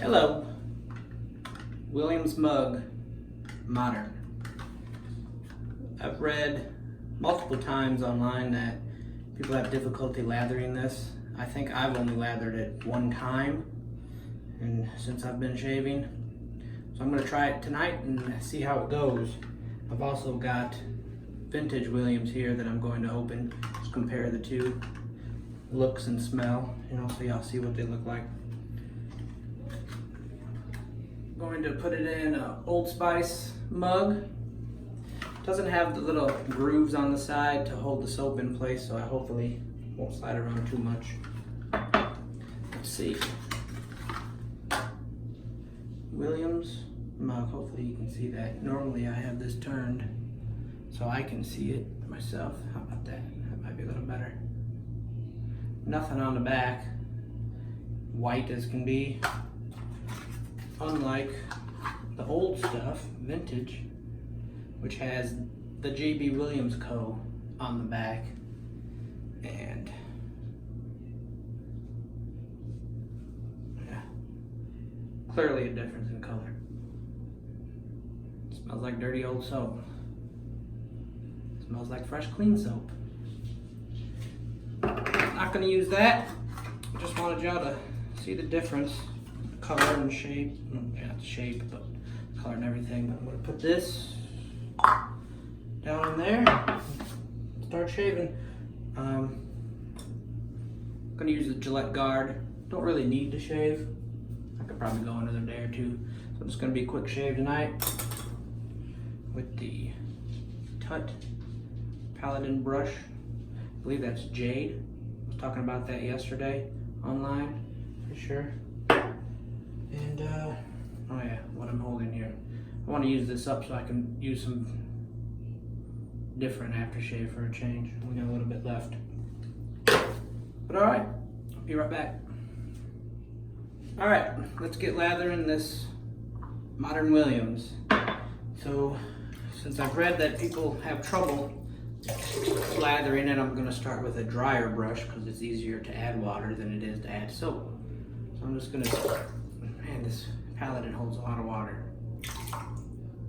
Hello, Williams mug, modern. I've read multiple times online that people have difficulty lathering this. I think I've only lathered it one time, and since I've been shaving. So I'm gonna try it tonight and see how it goes. I've also got vintage Williams here that I'm going to open, just compare the two looks and smell, so y'all see what they look like. Going to put it in an Old Spice mug. Doesn't have the little grooves on the side to hold the soap in place, so I hopefully won't slide around too much. Let's see. Williams mug, hopefully you can see that. Normally I have this turned so I can see it myself. How about that? That might be a little better. Nothing on the back. White as can be. Unlike the old stuff, vintage, which has the J.B. Williams Co. on the back. And yeah, clearly a difference in color. It smells like dirty old soap. It smells like fresh, clean soap. Not gonna use that. Just wanted y'all to see the difference. Color and shape, yeah, it's shape, but color and everything. But I'm gonna put this down in there, start shaving. I'm gonna use the Gillette guard. Don't really need to shave. I could probably go another day or two. So it's gonna be a quick shave tonight with the Tut Paladin brush. I believe that's Jade. I was talking about that yesterday online, for sure. And oh yeah, what I'm holding here. I want to use this up so I can use some different aftershave for a change. We got a little bit left. But alright, I'll be right back. Alright, let's get lathering this modern Williams. So, since I've read that people have trouble lathering it, I'm going to start with a drier brush because it's easier to add water than it is to add soap. So I'm just going to, man, this Paladin holds a lot of water.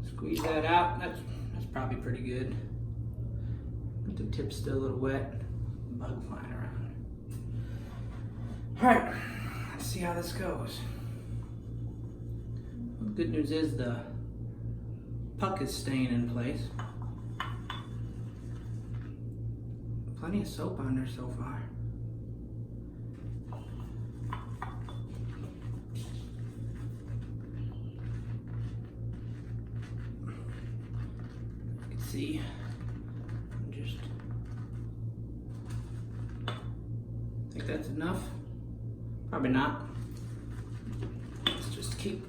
Squeeze that out. That's probably pretty good. But the tip's still a little wet. Bug flying around. Alright, let's see how this goes. Well, the good news is the puck is staying in place. Plenty of soap on there so far. You can see, just think that's enough. Probably not. Let's just keep.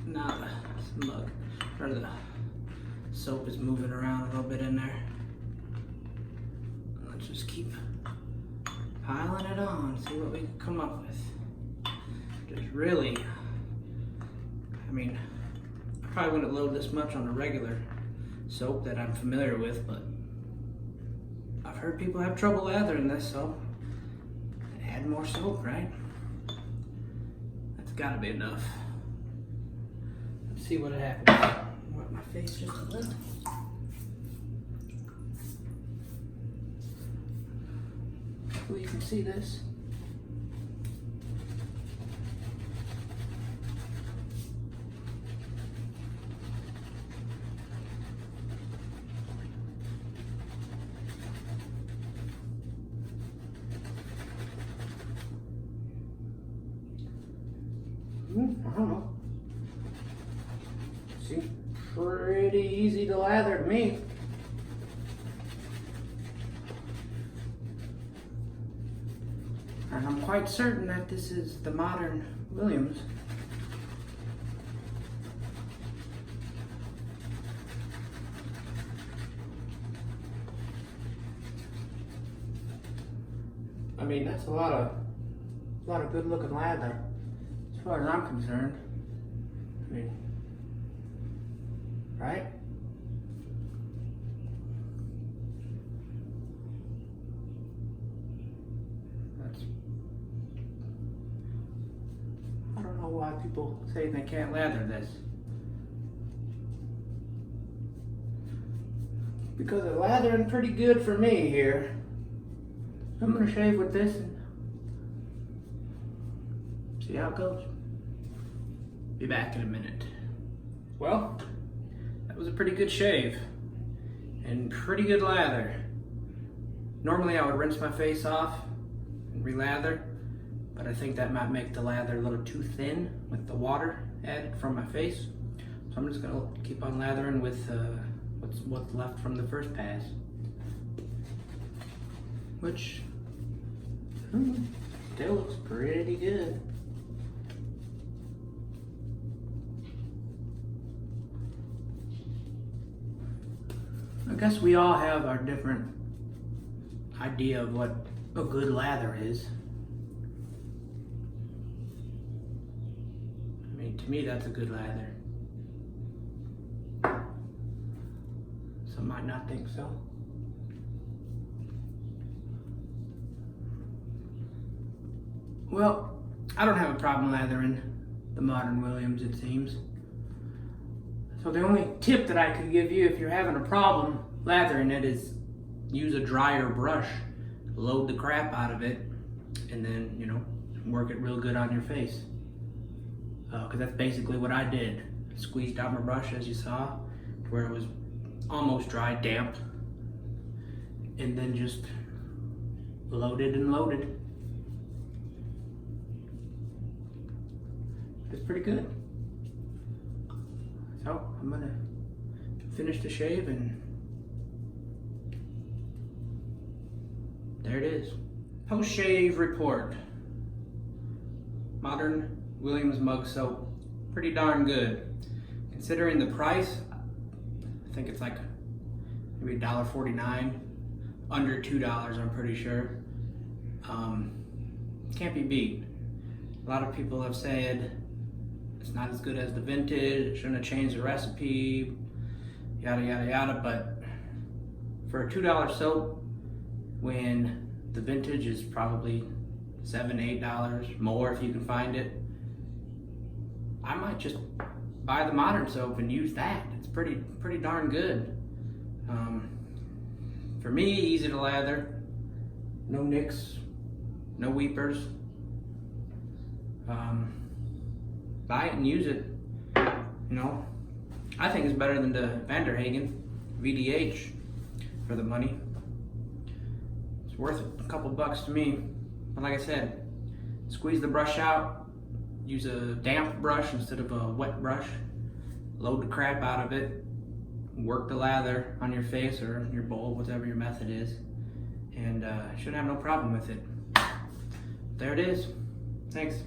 Now the mug or the soap is moving around a little bit in there. Let's just keep piling it on, see what we can come up with. Just really, I mean, I probably wouldn't load this much on a regular soap that I'm familiar with, but I've heard people have trouble lathering this, so add more soap, right? That's gotta be enough. Let's see what happens. Wipe my face just a little. Hopefully you can see this. I don't know. Seems pretty easy to lather to me. And I'm quite certain that this is the modern Williams. I mean, that's a lot of good looking lather, as far as I'm concerned. I mean, right? lot of people say they can't lather this. Because it's lathering pretty good for me here. I'm gonna shave with this and see how it goes. Be back in a minute. Well, that was a pretty good shave and pretty good lather. Normally I would rinse my face off and re-lather, but I think that might make the lather a little too thin with the water added from my face. So I'm just gonna keep on lathering with what's left from the first pass. Which still looks pretty good. I guess we all have our different idea of what a good lather is. I mean, to me, that's a good lather. Some might not think so. Well, I don't have a problem lathering the modern Williams, it seems. So the only tip that I could give you if you're having a problem lathering it is use a drier brush, load the crap out of it, and then, you know, work it real good on your face. Because that's basically what I did. Squeezed out my brush, as you saw, where it was almost dry, damp, and then just loaded and loaded. It's pretty good. So I'm gonna finish the shave and there it is. Post-shave report. Modern Williams mug soap. Pretty darn good. Considering the price, I think it's like maybe $1.49. Under $2, I'm pretty sure. Can't be beat. A lot of people have said it's not as good as the vintage, shouldn't have changed the recipe, yada yada yada, but for a $2 soap, when the vintage is probably $7, $8 more if you can find it, I might just buy the modern soap and use that. It's pretty darn good. For me, easy to lather, no nicks, no weepers. Buy it and use it. You know, I think it's better than the Vanderhagen VDH for the money. It's worth a couple bucks to me. But like I said, squeeze the brush out, use a damp brush instead of a wet brush, load the crap out of it, work the lather on your face or your bowl, whatever your method is, and should have no problem with it. There it is. Thanks.